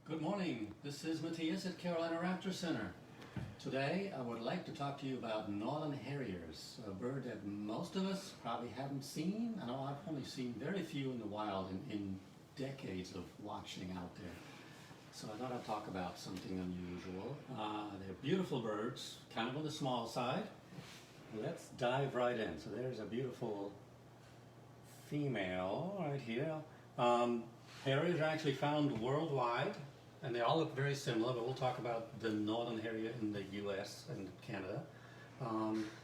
Good morning. This is Matthias at Carolina Raptor Center. Today I would like to talk to you about Northern Harriers, a bird that most of us probably haven't seen. I know I've only seen very few in the wild in decades of watching out there. So I thought I'd talk about something unusual. They're beautiful birds, kind of on the small side. Let's dive right in. So there's a beautiful female right here. Harriers are actually found worldwide, and they all look very similar, but we'll talk about the Northern Harrier in the US and Canada.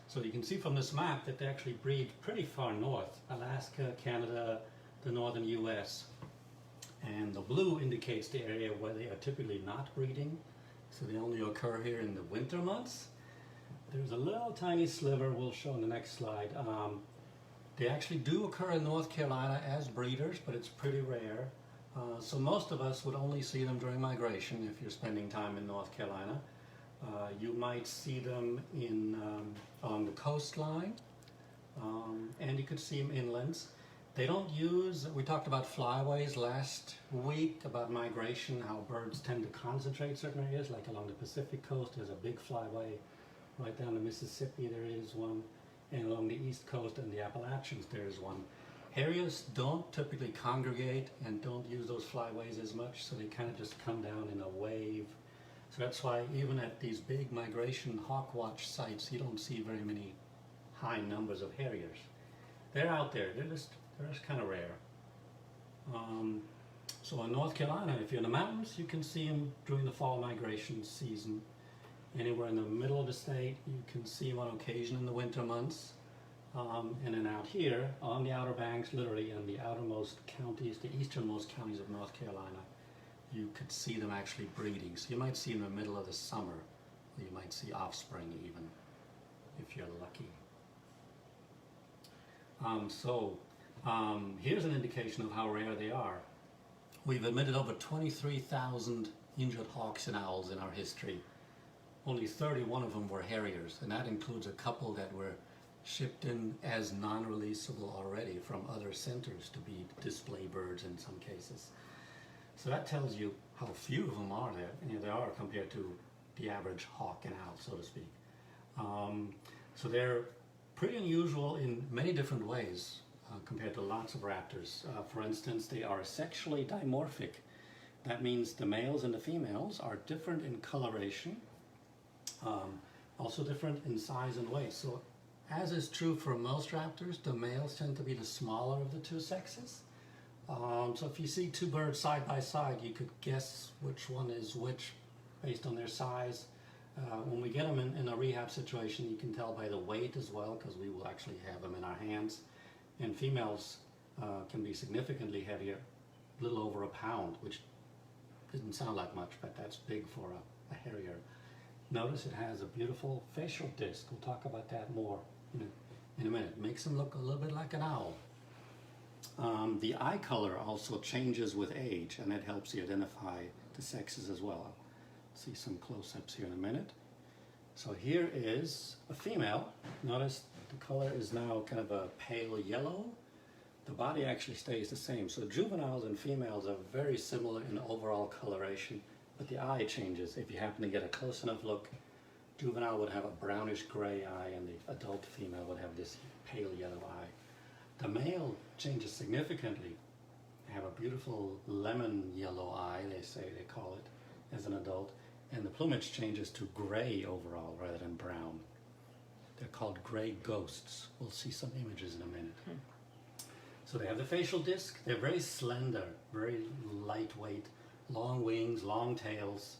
So you can see from this map that they actually breed pretty far north, Alaska, Canada, the northern US. And the blue indicates the area where they are typically not breeding, so they only occur here in the winter months. There's a little tiny sliver we'll show in the next slide. They actually do occur in North Carolina as breeders, but it's pretty rare. So most of us would only see them during migration if you're spending time in North Carolina. You might see them on the coastline, and you could see them inland. They don't use, we talked about flyways last week, about migration, how birds tend to concentrate certain areas, like along the Pacific coast. There's a big flyway. Right down the Mississippi there is one, and along the East Coast and the Appalachians there is one. Harriers don't typically congregate and don't use those flyways as much, so they kind of just come down in a wave. So that's why even at these big migration hawk watch sites, you don't see very many high numbers of harriers. They're out there, they're just kind of rare. So in North Carolina, if you're in the mountains, you can see them during the fall migration season. Anywhere in the middle of the state, you can see them on occasion in the winter months. And then out here, on the Outer Banks, literally in the outermost counties, the easternmost counties of North Carolina, you could see them actually breeding. So you might see in the middle of the summer, or you might see offspring even, if you're lucky. Here's an indication of how rare they are. We've admitted over 23,000 injured hawks and owls in our history. Only 31 of them were harriers, and that includes a couple that were shipped in as non-releasable already from other centers to be display birds in some cases. So that tells you how few of them are there are compared to the average hawk and owl, so to speak. So they're pretty unusual in many different ways compared to lots of raptors. For instance, they are sexually dimorphic. That means the males and the females are different in coloration, also different in size and weight. So as is true for most raptors, the males tend to be the smaller of the two sexes. So if you see two birds side by side, you could guess which one is which based on their size. When we get them in a rehab situation, you can tell by the weight as well, because we will actually have them in our hands. And females can be significantly heavier, a little over a pound, which didn't sound like much, but that's big for a harrier. Notice it has a beautiful facial disc. We'll talk about that more in a minute. It makes them look a little bit like an owl. The eye color also changes with age, and that helps you identify the sexes as well. I'll see some close-ups here in a minute. So here is a female. Notice the color is now kind of a pale yellow. The body actually stays the same. So juveniles and females are very similar in overall coloration, but the eye changes. If you happen to get a close enough look, juvenile would have a brownish gray eye, and the adult female would have this pale yellow eye. The male changes significantly. They have a beautiful lemon yellow eye, they call it, as an adult, and the plumage changes to gray overall rather than brown. They're called gray ghosts. We'll see some images in a minute. So they have the facial disc. They're very slender, very lightweight, long wings, long tails,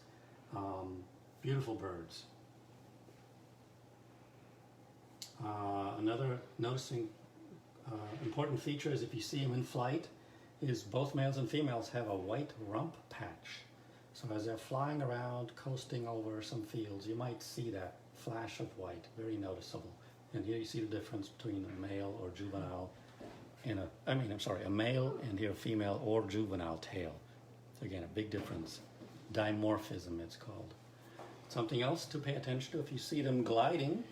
beautiful birds. Another noticing important feature is if you see them in flight, is both males and females have a white rump patch. So as they're flying around, coasting over some fields, you might see that flash of white, very noticeable. And here you see the difference between a male or juvenile and a male and here a female or juvenile tail. So again, a big difference. Dimorphism, it's called. Something else to pay attention to, if you see them gliding,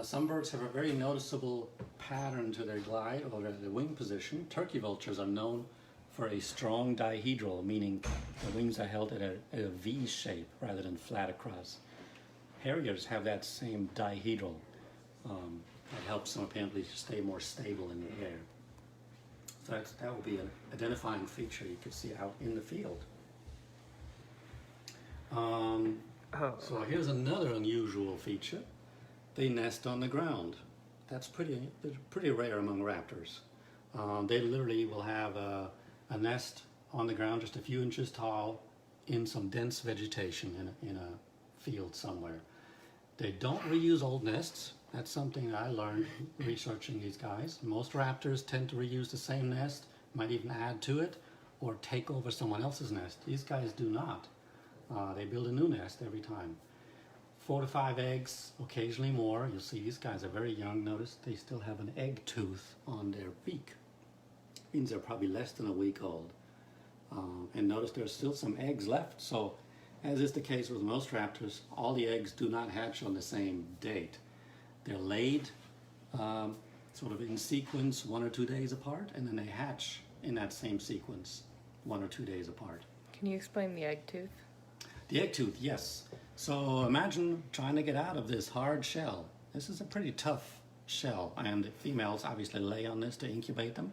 some birds have a very noticeable pattern to their glide or their wing position. Turkey vultures are known for a strong dihedral, meaning the wings are held at a V shape rather than flat across. Harriers have that same dihedral. That helps them apparently stay more stable in the air. So that will be an identifying feature you could see out in the field. So here's another unusual feature. They nest on the ground. That's pretty rare among raptors. They literally will have a nest on the ground just a few inches tall in some dense vegetation in a field somewhere. They don't reuse old nests. That's something that I learned researching these guys. Most raptors tend to reuse the same nest, might even add to it, or take over someone else's nest. These guys do not. They build a new nest every time. 4 to 5 eggs, occasionally more. You'll see these guys are very young. Notice they still have an egg tooth on their beak. Means they're probably less than a week old. And notice there's still some eggs left. So, as is the case with most raptors, all the eggs do not hatch on the same date. They're laid sort of in sequence 1 or 2 days apart, and then they hatch in that same sequence 1 or 2 days apart. Can you explain the egg tooth? The egg tooth, yes. So imagine trying to get out of this hard shell. This is a pretty tough shell, and the females obviously lay on this to incubate them.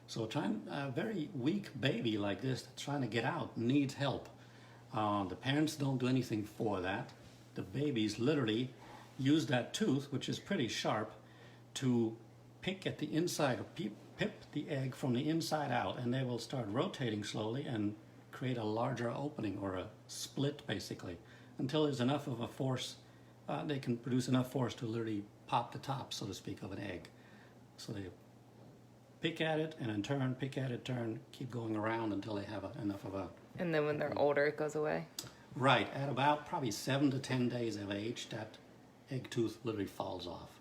So a very weak baby like this trying to get out needs help. The parents don't do anything for that. The babies literally use that tooth, which is pretty sharp, to pick at the inside, or pip the egg from the inside out, and they will start rotating slowly and create a larger opening, or a split basically, until there's enough of a force, they can produce enough force to literally pop the top, so to speak, of an egg. So they pick at it and then turn, pick at it, turn, keep going around until they have enough of a... And then when they're older, it goes away? Right, at about probably 7 to 10 days of age, that egg tooth literally falls off.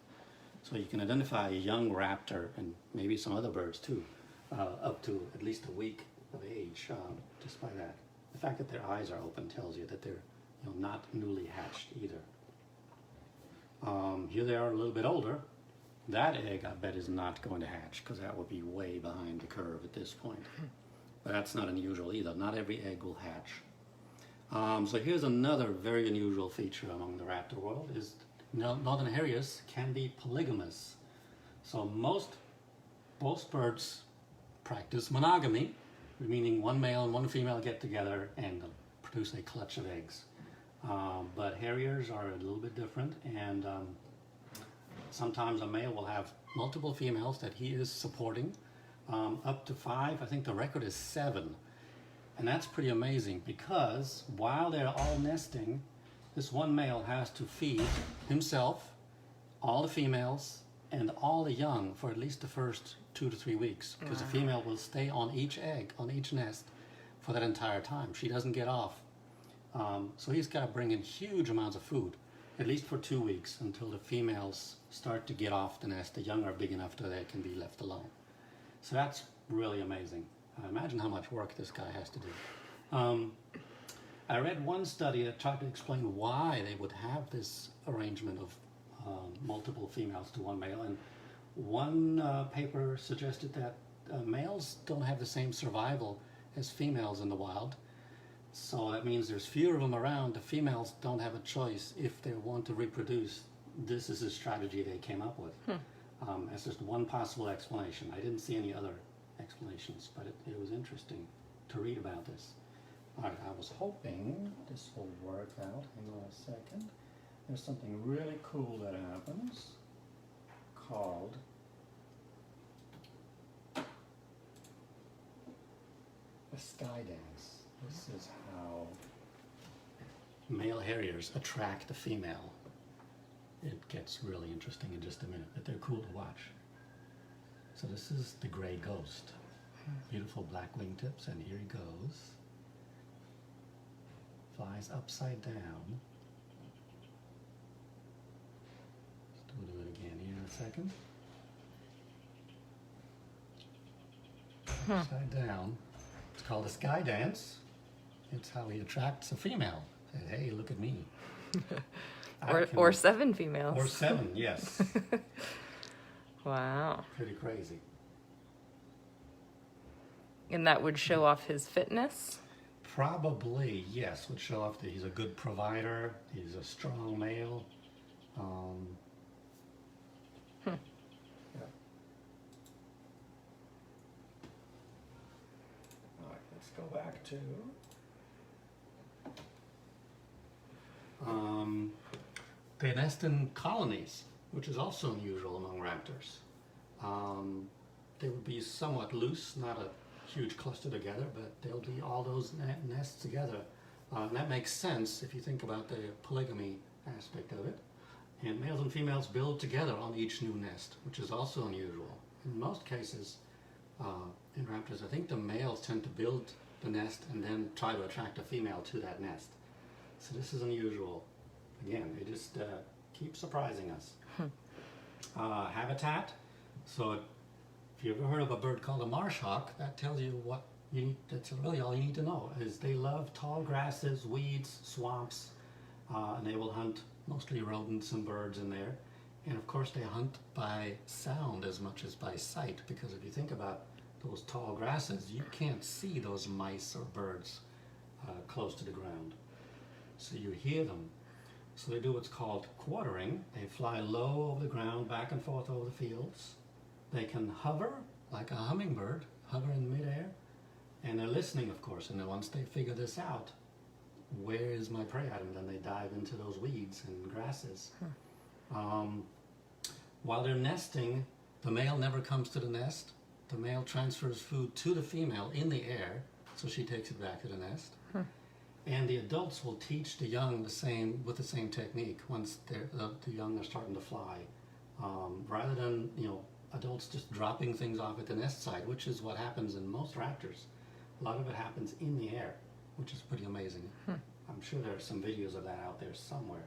So you can identify a young raptor, and maybe some other birds too, up to at least a week of age, just by that. The fact that their eyes are open tells you that they're not newly hatched either. Here they are a little bit older. That egg, I bet, is not going to hatch, because that would be way behind the curve at this point. But that's not unusual either. Not every egg will hatch. So here's another very unusual feature among the raptor world, is Northern Harriers can be polygamous. So most birds practice monogamy, meaning one male and one female get together and produce a clutch of eggs. But Harriers are a little bit different, and sometimes a male will have multiple females that he is supporting, up to 5. I think the record is 7. And that's pretty amazing, because while they're all nesting, this one male has to feed himself, all the females, and all the young for at least the first 2 to 3 weeks, because the female will stay on each egg, on each nest, for that entire time. She doesn't get off. So he's got to bring in huge amounts of food, at least for 2 weeks, until the females start to get off the nest. The young are big enough that they can be left alone. So that's really amazing. Imagine how much work this guy has to do. I read one study that tried to explain why they would have this arrangement of multiple females to one male, and one paper suggested that males don't have the same survival as females in the wild. So that means there's fewer of them around. The females don't have a choice if they want to reproduce. This is a strategy they came up with. That's just one possible explanation. I didn't see any other explanations, but it was interesting to read about this. All right, I was hoping this will work out. Hang on a second. There's something really cool that happens called a sky dance. This is how male harriers attract the female. It gets really interesting in just a minute, but they're cool to watch. So this is the gray ghost. Beautiful black wingtips, and here he goes. Flies upside down. We'll do it again here in a second. Upside down. It's called a sky dance. It's how he attracts a female. Says, hey, look at me. Or 7 females. Or 7, yes. Wow. Pretty crazy. And that would show off his fitness? Probably, yes. Would show off that he's a good provider. He's a strong male. Yeah. All right, let's go back to they nest in colonies, which is also unusual among raptors. They would be somewhat loose, not a huge cluster together, but they'll be all those nests together. And that makes sense if you think about the polygamy aspect of it. And males and females build together on each new nest, which is also unusual. In most cases, in raptors, I think the males tend to build the nest and then try to attract a female to that nest. So this is unusual. Again, they just keep surprising us. Habitat. So if you ever heard of a bird called a Marsh Hawk, that tells you what you need. That's really all you need to know, is they love tall grasses, weeds, swamps, and they will hunt mostly rodents and birds in there. And of course they hunt by sound as much as by sight, because if you think about those tall grasses, you can't see those mice or birds close to the ground. So you hear them. So they do what's called quartering. They fly low over the ground, back and forth over the fields. They can hover like a hummingbird, hover in midair. And they're listening, of course, and then once they figure this out, where is my prey item, then they dive into those weeds and grasses. While they're nesting, the male never comes to the nest. The male transfers food to the female in the air, so she takes it back to the nest. And the adults will teach the young with the same technique once the young are starting to fly. Rather than adults just dropping things off at the nest site, which is what happens in most raptors. A lot of it happens in the air, which is pretty amazing. I'm sure there are some videos of that out there somewhere.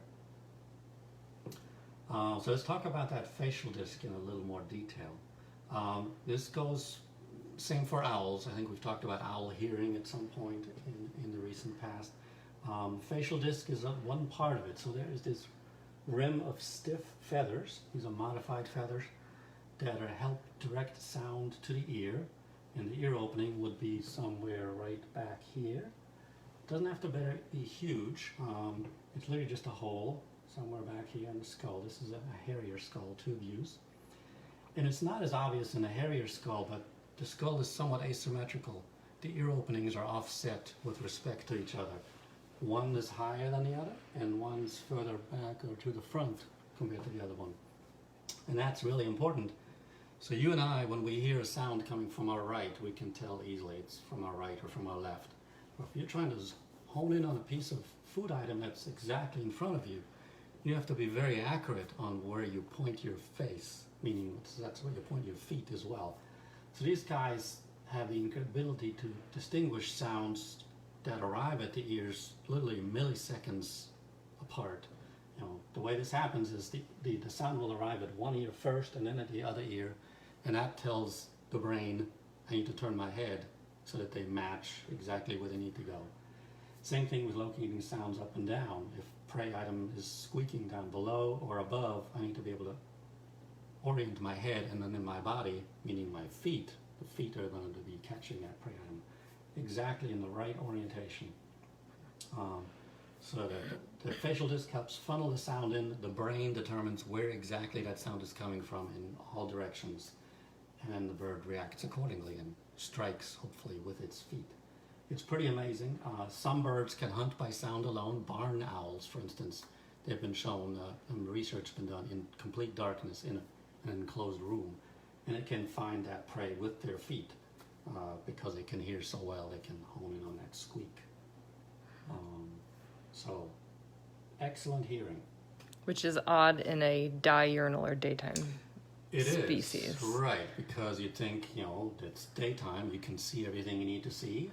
So let's talk about that facial disc in a little more detail. This goes same for owls. I think we've talked about owl hearing at some point in the recent past. Facial disc is one part of it. So there is this rim of stiff feathers. These are modified feathers that help direct sound to the ear. And the ear opening would be somewhere right back here. Doesn't have to be huge. It's literally just a hole somewhere back here in the skull. This is a Harrier skull, 2 views. And it's not as obvious in a Harrier skull, but the skull is somewhat asymmetrical. The ear openings are offset with respect to each other. One is higher than the other, and one's further back or to the front compared to the other one. And that's really important. So you and I, when we hear a sound coming from our right, we can tell easily it's from our right or from our left. But if you're trying to hone in on a piece of food item that's exactly in front of you, you have to be very accurate on where you point your face, meaning that's where you point your feet as well. So these guys have the ability to distinguish sounds that arrive at the ears literally milliseconds apart. The way this happens is the sound will arrive at one ear first and then at the other ear, and that tells the brain, I need to turn my head so that they match exactly where they need to go. Same thing with locating sounds up and down. If prey item is squeaking down below or above, I need to be able to orient my head and then in my body, meaning my feet. The feet are going to be catching that prey item exactly in the right orientation. So the facial disc helps funnel the sound in. The brain determines where exactly that sound is coming from in all directions. And then the bird reacts accordingly and strikes, hopefully, with its feet. It's pretty amazing. Some birds can hunt by sound alone. Barn owls, for instance, they've been shown, and research has been done in complete darkness in an enclosed room. And it can find that prey with their feet because it can hear so well, they can hone in on that squeak. So, excellent hearing. Which is odd in a diurnal or daytime species. It is, right, because you think, it's daytime, you can see everything you need to see.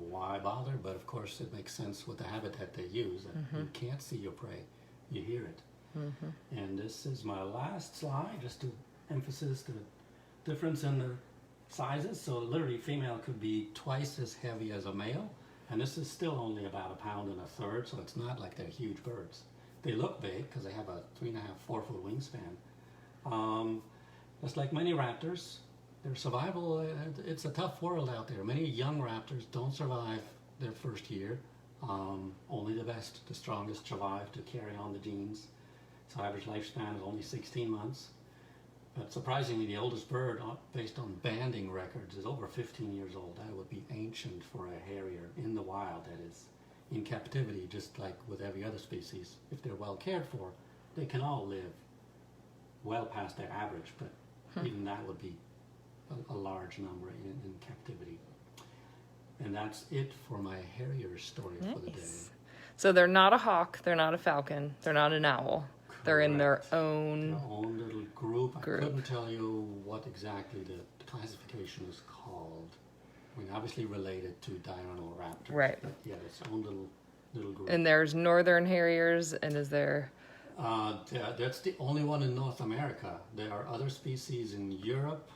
Why bother? But of course it makes sense with the habitat they use. You can't see your prey, you hear it. And this is my last slide, just to emphasize the difference in the sizes. So literally female could be twice as heavy as a male, and this is still only about 1.33 pounds, so it's not like they're huge birds. They look big because they have a 3.5–4 foot wingspan. Just like many raptors, their survival, it's a tough world out there. Many young raptors don't survive their first year. Only the best, the strongest survive to carry on the genes. So average lifespan is only 16 months. But surprisingly, the oldest bird, based on banding records, is over 15 years old. That would be ancient for a harrier in the wild, that is. In captivity, just like with every other species, if they're well cared for, they can all live well past their average, but even that would be a large number in captivity. And that's it for my harrier story for the day. So they're not a hawk, they're not a falcon, they're not an owl. Correct. They're in their own little group. I couldn't tell you what exactly the classification is called. I mean, obviously related to diurnal raptors. Right. But yeah, its own little group. And there's Northern Harriers, and is there... that's the only one in North America. There are other species in Europe,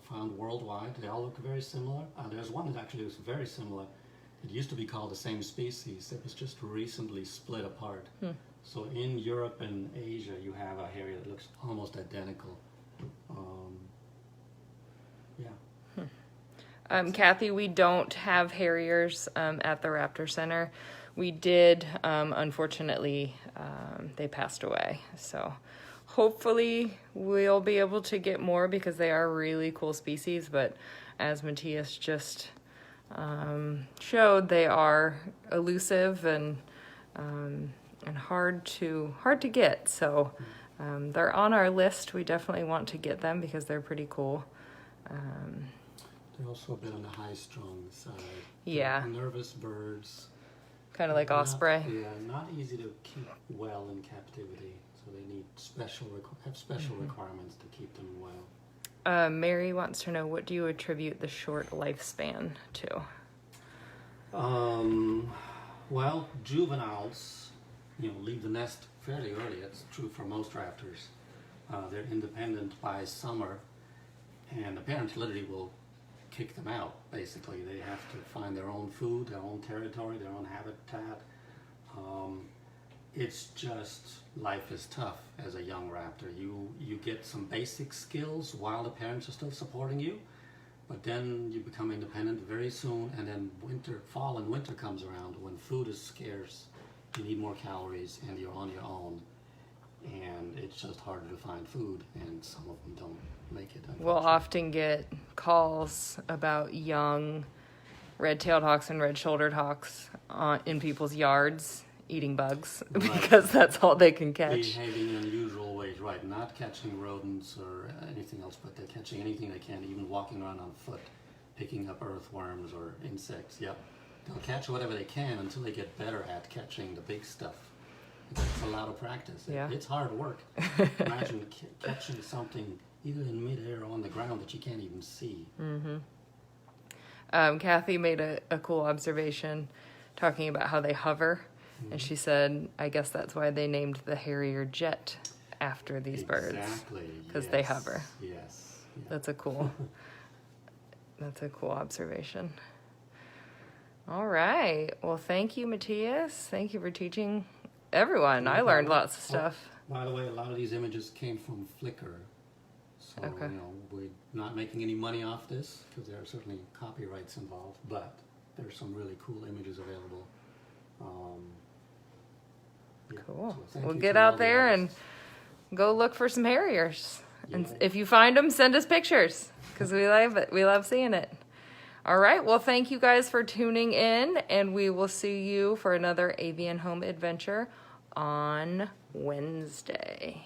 found worldwide. They all look very similar. There's one that actually is very similar. It used to be called the same species. It was just recently split apart. So in Europe and Asia, you have a harrier that looks almost identical. Kathy, we don't have harriers at the Raptor Center. We did, unfortunately, they passed away. So hopefully we'll be able to get more because they are really cool species. But as Matthias just showed, they are elusive and hard to get. So they're on our list. We definitely want to get them because they're pretty cool. They're also a bit on the high-strung side. Yeah. They're nervous birds. Kind of like osprey. Not easy to keep well in captivity. So they need special requirements to keep them well. Mary wants to know, what do you attribute the short lifespan to? Well, juveniles, leave the nest fairly early. That's true for most raptors. They're independent by summer, and the parents literally will kick them out, basically. They have to find their own food, their own territory, their own habitat. It's just, life is tough as a young raptor. You get some basic skills while the parents are still supporting you, but then you become independent very soon, and then fall and winter comes around when food is scarce, you need more calories, and you're on your own. And it's just harder to find food, and some of them don't make it. We'll often get calls about young red-tailed hawks and red-shouldered hawks in people's yards eating bugs because that's all they can catch. Behaving in unusual ways, right? Not catching rodents or anything else, but they're catching anything they can, even walking around on foot, picking up earthworms or insects. Yep. They'll catch whatever they can until they get better at catching the big stuff. It's a lot of practice. Yeah. It's hard work. Imagine catching something either in midair or on the ground that you can't even see. Kathy made a cool observation talking about how they hover. And she said, I guess that's why they named the Harrier jet after these birds. Exactly. Because they hover. Yes. Yeah. That's a cool observation. All right. Well, thank you, Matthias. Thank you for teaching everyone. I learned lots of stuff. By the way, a lot of these images came from Flickr. So, we're not making any money off this because there are certainly copyrights involved, but there's some really cool images available. Cool. So we'll get out there and go look for some harriers. Yeah. And if you find them, send us pictures because we love it. We love seeing it. All right. Well, thank you guys for tuning in, and we will see you for another avian home adventure on Wednesday.